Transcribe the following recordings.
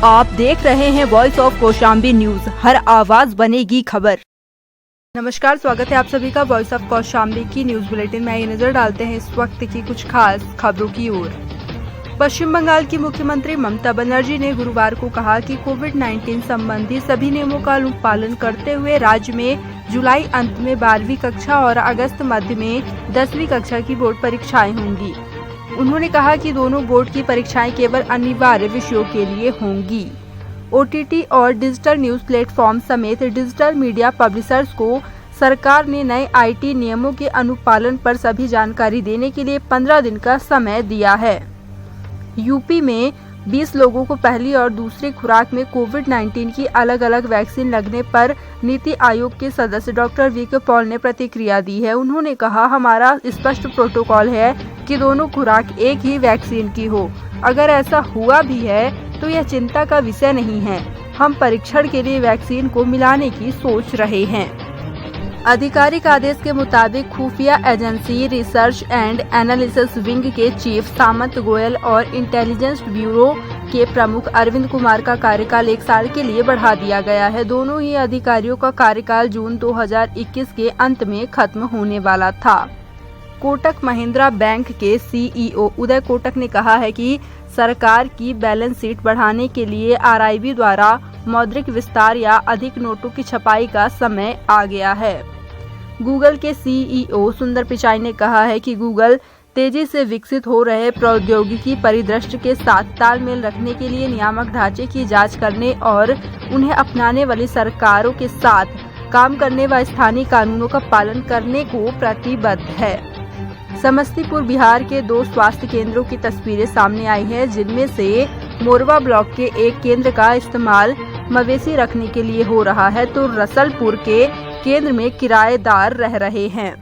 आप देख रहे हैं वॉइस ऑफ कौशाम्बी न्यूज, हर आवाज बनेगी खबर। नमस्कार, स्वागत है आप सभी का वॉइस ऑफ कौशाम्बी की न्यूज बुलेटिन में। ये नजर डालते हैं इस वक्त की कुछ खास खबरों की ओर। पश्चिम बंगाल की मुख्यमंत्री ममता बनर्जी ने गुरुवार को कहा कि कोविड-19 संबंधी सभी नियमों का पालन करते हुए राज्य में जुलाई अंत में 12वीं कक्षा और अगस्त मध्य में 10वीं कक्षा की बोर्ड परीक्षाएं होंगी। उन्होंने कहा कि दोनों बोर्ड की परीक्षाएं केवल अनिवार्य विषयों के लिए होंगी। OTT और डिजिटल न्यूज प्लेटफॉर्म समेत डिजिटल मीडिया पब्लिशर्स को सरकार ने नए IT नियमों के अनुपालन पर सभी जानकारी देने के लिए 15 दिन का समय दिया है। यूपी में 20 लोगों को पहली और दूसरी खुराक में कोविड-19 की अलग अलग वैक्सीन लगने पर नीति आयोग के सदस्य डॉक्टर VK पॉल ने प्रतिक्रिया दी है। उन्होंने कहा, हमारा स्पष्ट प्रोटोकॉल है कि दोनों खुराक एक ही वैक्सीन की हो। अगर ऐसा हुआ भी है तो यह चिंता का विषय नहीं है। हम परीक्षण के लिए वैक्सीन को मिलाने की सोच रहे हैं। आधिकारिक आदेश के मुताबिक खुफिया agency research and analysis wing के चीफ सामंत गोयल और इंटेलिजेंस ब्यूरो के प्रमुख अरविंद कुमार का कार्यकाल 1 साल के लिए बढ़ा दिया गया है। दोनों ही अधिकारियों का कार्यकाल जून 2021 के अंत में खत्म होने वाला था। कोटक महिंद्रा बैंक के CEO उदय कोटक ने कहा है कि सरकार की बैलेंस शीट बढ़ाने के लिए RIB द्वारा मौद्रिक विस्तार या अधिक नोटों की छपाई का समय आ गया है। गूगल के CEO सुंदर पिचाई ने कहा है कि गूगल तेजी से विकसित हो रहे प्रौद्योगिकी परिदृश्य के साथ तालमेल रखने के लिए नियामक ढांचे की जांच करने और उन्हें अपनाने वाली सरकारों के साथ काम करने व स्थानीय कानूनों का पालन करने को प्रतिबद्ध है। समस्तीपुर बिहार के 2 स्वास्थ्य केंद्रों की तस्वीरें सामने आई हैं, जिनमें से मोरवा ब्लॉक के एक केंद्र का इस्तेमाल मवेशी रखने के लिए हो रहा है तो रसलपुर के केंद्र में किराएदार रह रहे हैं।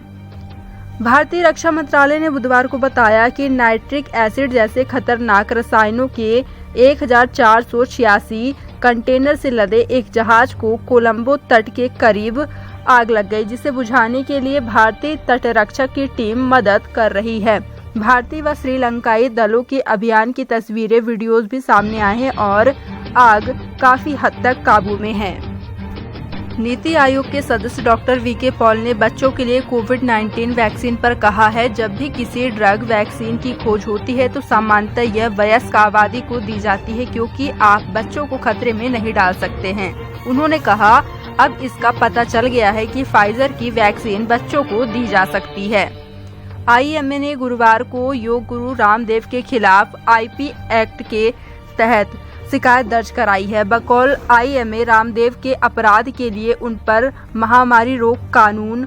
भारतीय रक्षा मंत्रालय ने बुधवार को बताया कि नाइट्रिक एसिड जैसे खतरनाक रसायनों के 1486 कंटेनर से लदे एक जहाज को कोलंबो तट के करीब आग लग गई, जिसे बुझाने के लिए भारतीय तटरक्षक की टीम मदद कर रही है। भारतीय व श्रीलंकाई दलों के अभियान की तस्वीरें, वीडियोस भी सामने आए हैं और आग काफी हद तक काबू में है। नीति आयोग के सदस्य डॉक्टर VK पॉल ने बच्चों के लिए कोविड-19 वैक्सीन पर कहा है, जब भी किसी ड्रग वैक्सीन की खोज होती है तो सामान्यतः यह वयस्क आबादी को दी जाती है, क्योंकि आप बच्चों को खतरे में नहीं डाल सकते हैं। उन्होंने कहा, अब इसका पता चल गया है कि फाइजर की वैक्सीन बच्चों को दी जा सकती है। IMA ने गुरुवार को योग गुरु रामदेव के खिलाफ IP एक्ट के तहत शिकायत दर्ज कराई है। बकौल IMA रामदेव के अपराध के लिए उन पर महामारी रोक कानून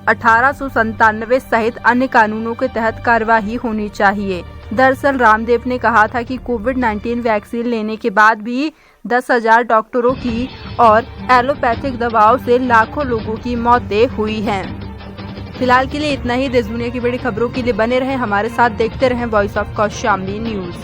1897 सहित अन्य कानूनों के तहत कार्यवाही होनी चाहिए। दरअसल रामदेव ने कहा था कि कोविड-19 वैक्सीन लेने के बाद भी 10,000 डॉक्टरों की और एलोपैथिक दवाओं से लाखों लोगों की मौतें हुई हैं। फिलहाल के लिए इतना ही। देश दुनिया की बड़ी खबरों के लिए बने रहें हमारे साथ, देखते रहें वॉइस ऑफ कौशाम्बी न्यूज।